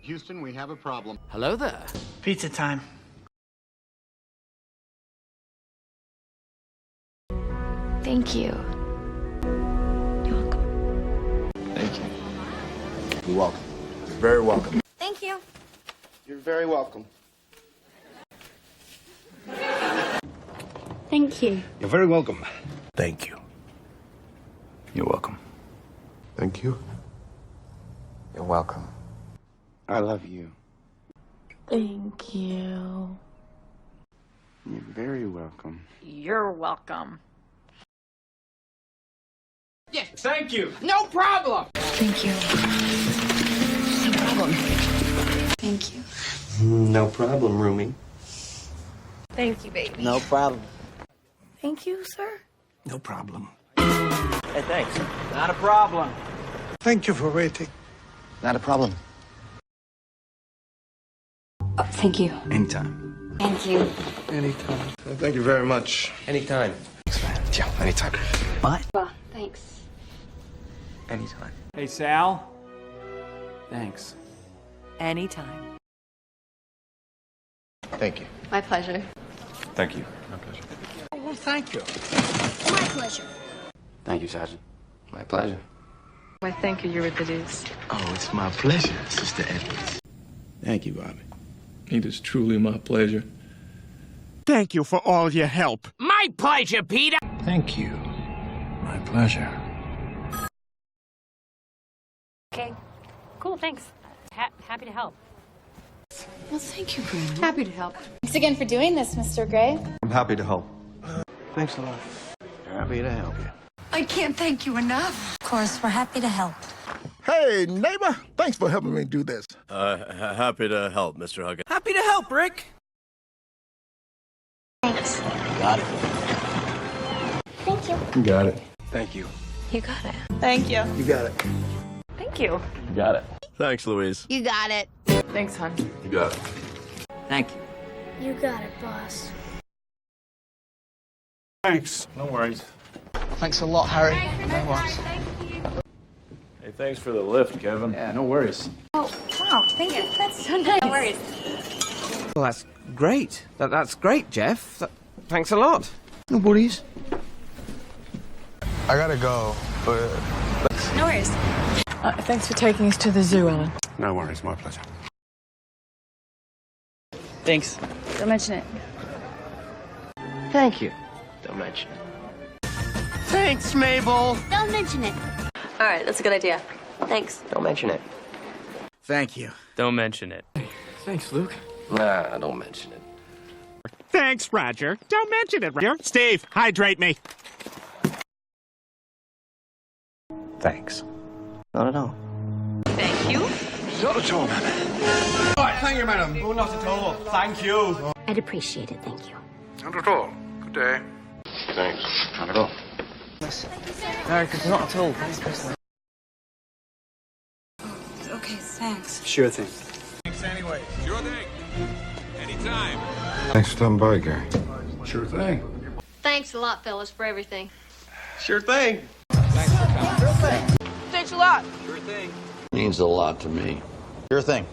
Houston, we have a problem. Hello there. Pizza time. Thank you. You're welcome. Thank you. You're welcome. You're very welcome. Thank you. You're very welcome. Thank you. You're very welcome. Thank you. You're welcome. Thank you. You're welcome. I love you. Thank you. You're very welcome. You're welcome. Yes, thank you. No problem. Thank you. No problem. Thank you. No problem, roomie. Thank you, baby. No problem. Thank you, sir. No problem. Hey, thanks. Not a problem. Thank you for waiting. Not a problem. Oh, thank you. Anytime. Thank you. Anytime. Thank you very much. Anytime. Thanks, man. Yeah, anytime. Well, thanks. Anytime. Hey, Sal. Thanks. Anytime. Thank you. My pleasure. Thank you. My pleasure. Oh, well, thank you. My pleasure. Thank you, Sergeant. My pleasure. Why, thank you, Euripides. Oh, it's my pleasure, Sister Edwards. Thank you, Bobby. It is truly my pleasure. Thank you for all your help. My pleasure, Peter. Thank you. My pleasure. Okay. Cool, thanks. Happy to help. Well, thank you, Brandon. Happy to help. Thanks again for doing this, Mr. Gray. I'm happy to help. Thanks a lot. Happy to help you. I can't thank you enough. Of course, we're happy to help. Hey, neighbor. Thanks for helping me do this. Happy to help, Mr. Huggins. Happy to help, Rick. Thanks. Got it. Thank you. You got it. Thank you. You got it. Thank you. You got it. Thank you. You got it. Thanks, Louise. You got it. Thanks, hon. You got it. Thank you. You got it, boss. Thanks. No worries. Thanks a lot, Harry. No worries. Hey, thanks for the lift, Kevin. Yeah, no worries. Oh, wow. Thank you. That's so nice. No worries. Well, that's great. That's great, Jeff. Thanks a lot. No worries. I gotta go, but... No worries. Thanks for taking us to the zoo, Ellen. No worries, my pleasure. Thanks. Don't mention it. Thank you. Don't mention it. Thanks, Mabel. Don't mention it. All right, that's a good idea. Thanks. Don't mention it. Thank you. Don't mention it. Thanks, Luke. Nah, don't mention it. Thanks, Roger. Don't mention it, Roger. Steve, hydrate me. Thanks. Not at all. Thank you. Not at all, madam. All right, thank you, madam. Oh, not at all. Thank you. I'd appreciate it. Thank you. Not at all. Good day. Thanks. Not at all. No, not at all. Thanks, Okay, thanks. Sure thing. Thanks for stopping by, Gary. Sure thing. Thanks a lot, fellas, for everything. Sure thing. Thanks a lot. Means a lot to me. Sure thing.